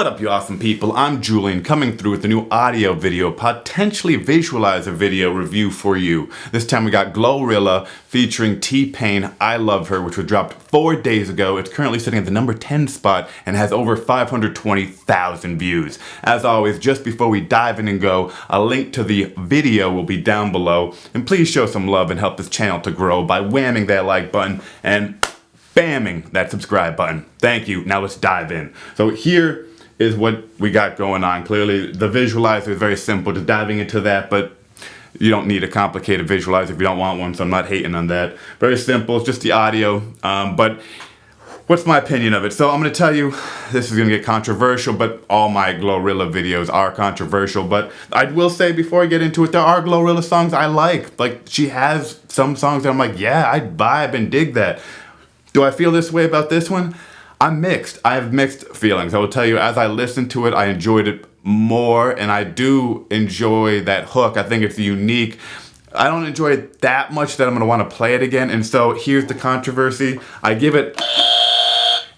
What up, you awesome people? I'm Julian, coming through with a new audio video, potentially visualizer video review for you. This time we got GloRilla featuring T-Pain, I Love Her, which was dropped 4 days ago. It's currently sitting at the number 10 spot and has over 520,000 views. As always, just before we dive in and go, a link to the video will be down below. And please show some love and help this channel to grow by whamming that like button and bamming that subscribe button. Thank you. Now let's dive in. So here is what we got going on. Clearly the visualizer is very simple, just diving into that, but you don't need a complicated visualizer if you don't want one, so I'm not hating on that. Very simple, it's just the audio, but what's my opinion of it? So I'm going to tell you, this is going to get controversial, but all my GloRilla videos are controversial. But I will say before I get into it, there are GloRilla songs I like. Like, she has some songs that I'm like, yeah, I vibe and dig that. Do I feel this way about this one? I'm mixed. I have mixed feelings. I will tell you, as I listened to it, I enjoyed it more, and I do enjoy that hook. I think it's unique. I don't enjoy it that much that I'm going to want to play it again, and so here's the controversy. I give it,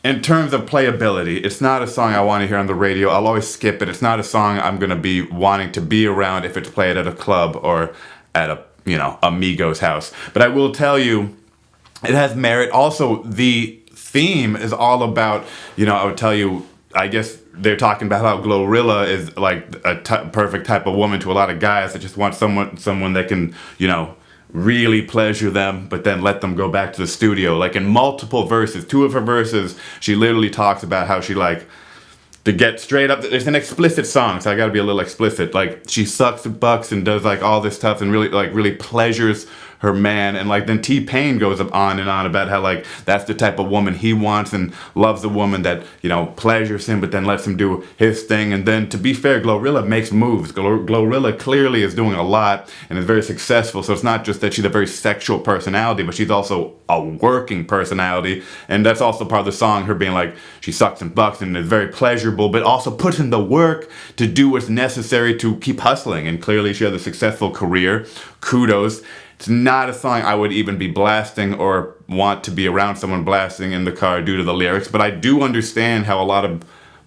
in terms of playability, it's not a song I want to hear on the radio. I'll always skip it. It's not a song I'm going to be wanting to be around if it's played at a club or at a, Amigo's house. But I will tell you, it has merit. Also, the theme is all about, I would tell you, I guess they're talking about how GloRilla is like a perfect type of woman to a lot of guys that just want someone that can, really pleasure them, but then let them go back to the studio. Like in multiple verses, 2 of her verses, she literally talks about how she to get straight up, it's an explicit song, so I gotta be a little explicit. Like, she sucks and bucks and does all this stuff and really pleasures her man. And then T-Pain goes on and on about how that's the type of woman he wants and loves a woman that, pleasures him but then lets him do his thing. And then, to be fair, GloRilla makes moves. GloRilla clearly is doing a lot and is very successful. So it's not just that she's a very sexual personality, but she's also a working personality. And that's also part of the song, her being she sucks and bucks and is very pleasurable, but also puts in the work to do what's necessary to keep hustling. And clearly she has a successful career. Kudos. It's not a song I would even be blasting or want to be around someone blasting in the car due to the lyrics, but I do understand how a lot of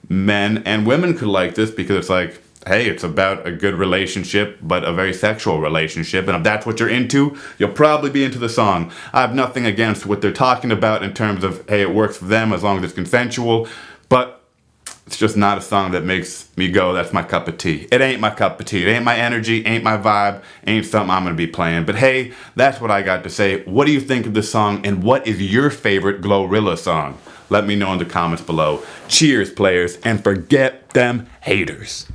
men and women could like this, because it's hey, it's about a good relationship, but a very sexual relationship, and if that's what you're into, you'll probably be into the song. I have nothing against what they're talking about in terms of, hey, it works for them as long as it's consensual, but it's just not a song that makes me go, that's my cup of tea. It ain't my cup of tea. It ain't my energy, ain't my vibe, ain't something I'm going to be playing. But hey, that's what I got to say. What do you think of this song, and what is your favorite GloRilla song? Let me know in the comments below. Cheers, players, and forget them haters.